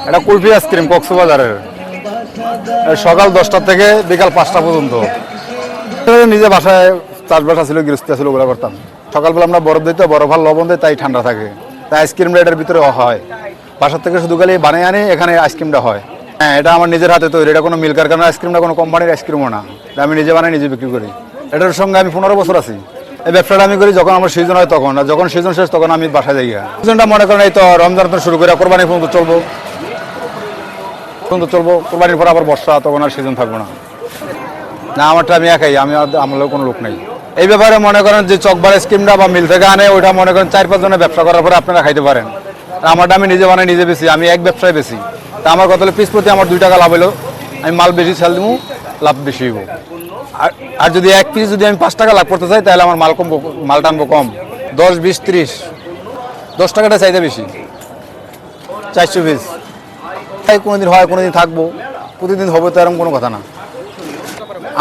এটা কুলফি আইসক্রিম কক্সবাজারের, সকাল 10টা থেকে বিকাল 5টা পর্যন্ত। নিজে বাসায় চাষবাস ছিল, গৃহস্থী ছিল, ওগুলো করতাম। সকালবেলা আমরা বরফ দিতে, বরফ আর লবণ দিই, তাই ঠান্ডা থাকে। তাই আইসক্রিমটা এটার ভিতরে হয়। বাসার থেকে শুধু খালি বানিয়ে আনি, এখানে আইসক্রিমটা হয়। হ্যাঁ, এটা আমার নিজের হাতে তৈরি, এটা কোনো মিল কারখানার আইসক্রিমটা, কোনো কোম্পানির আইসক্রিমও না। আমি নিজে বানাই, নিজে বিক্রি করি। এটার সঙ্গে আমি 15 বছর আছি। এই ব্যবসাটা আমি করি যখন আমার সিজন হয় তখন, আর যখন সিজন শেষ তখন আমি বাসায় যাই। সিজনটা মনে করেন এই তো রমজান তো শুরু করে কোরবানি পর্যন্ত চলবো, কোরবানির পর আবার বর্ষা, তখন আর সিজন থাকবো না। না, আমারটা আমি একাই, আমার কোনো লোক নেই এই ব্যাপারে। মনে করেন যে চকবার আইসক্রিমটা বা মিল থেকে আনে, ওইটা মনে করেন 4-5 জনের ব্যবসা করার পরে আপনারা খাইতে পারেন। আমারটা আমি নিজে বানাই, নিজে বেশি, আমি এক ব্যবসায় বেশি। তা আমার কত পিস প্রতি আমার 2 টাকা লাভ হলো। আমি মাল বেশি সেল দিব, লাভ বেশি হইব। আর যদি এক পিস যদি আমি 5 টাকা লাভ করতে চাই, তাহলে আমার মাল টানবো কম, 10, 20, 30, 10 টাকাটা চাইতে বেশি। 400 পিস কোনোদিন হয়, কোনোদিন থাকবো, প্রতিদিন হবে তো এরকম কোনো কথা না।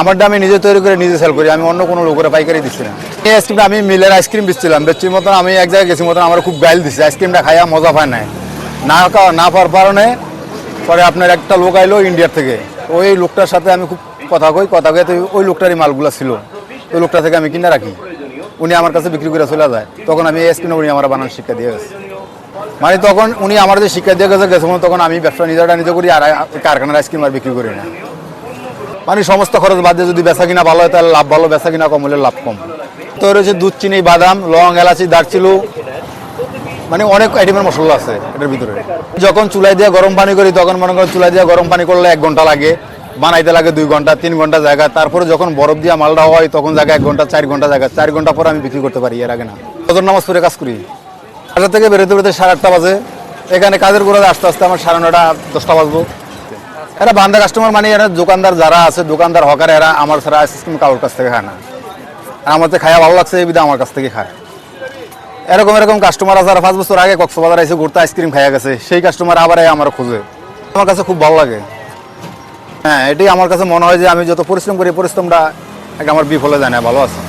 আমারটা আমি নিজে তৈরি করে নিজে সেল করি, আমি অন্য কোনো লোকের পাইকারি দিচ্ছি না। এই আইসক্রিমটা আমি মিলের আইসক্রিম বেচছিলাম, বেচছির মতন আমি এক জায়গায় গেছি মতন আমার খুব গাইল দিচ্ছে। আইসক্রিমটা খাইয়া মজা পায় নাই, না পাওয়ার কারণে পরে আপনার একটা লোক আইলো ইন্ডিয়ার থেকে। ওই লোকটার সাথে আমি খুব কথা কই তো ওই লোকটারই মালগুলো ছিল, ওই লোকটা থেকে আমি কিনে রাখি। উনি আমার কাছে বিক্রি করে চলে যায়। তখন আমি এই আইসক্রিমটা উনি আমার বানানোর শিক্ষা দিয়ে গেছে। মানে তখন উনি আমার যে শিক্ষা দিয়ে গেছে তখন আমি ব্যবসা নিজে করি, আর কারখানার আইসক্রিম আর বিক্রি করি না। মানে সমস্ত খরচ বাদ দিয়ে যদি বেচা কিনা ভালো হয় তাহলে লাভ ভালো, বেচা কিনা কম হলে লাভ কম। তো রয়েছে দুধ, চিনি, বাদাম, লং, এলাচি, দারচিনি, মানে অনেক আইটেমের মশলা আছে এটার ভিতরে। যখন চুলাই দিয়ে গরম পানি করি তখন মনে করেন চুলাই দিয়ে গরম পানি করলে 1 ঘন্টা লাগে, বানাইতে লাগে 2 ঘন্টা 3 ঘন্টা জায়গা। তারপরে যখন বরফ দিয়ে মালটা হয় তখন জায়গা 1 ঘন্টা 4 ঘন্টা জায়গা, 4 ঘন্টা পরে আমি বিক্রি করতে পারি। এর আগে না, ফজর নামাজ পড়ে কাজ করি। 8টা থেকে বেরোতে 8:30 বাজে। এখানে কাজের করে আসতে আসতে আমার 9:30 10টা বাজবো। এরা বান্ধা কাস্টমার, মানে এরা দোকানদার যারা আছে, দোকানদার হকার, এরা আমার ছাড়া আইসক্রিম কারোর কাছ থেকে খায় না। আর আমার তো খাওয়া ভালো লাগছে এই বিধা আমার কাছ থেকে খায়। এরকম কাস্টমার আছে, 5 বছর আগে কক্সবাজার এসে ঘুরতে আইসক্রিম খাইয়া গেছে, সেই কাস্টমার আবার আমার খোঁজে। আমার কাছে খুব ভালো লাগে। হ্যাঁ, এটাই আমার কাছে মনে হয় যে আমি যত পরিশ্রম করি, পরিশ্রমটা আমার বিফলে যায় না, ভালো আছে।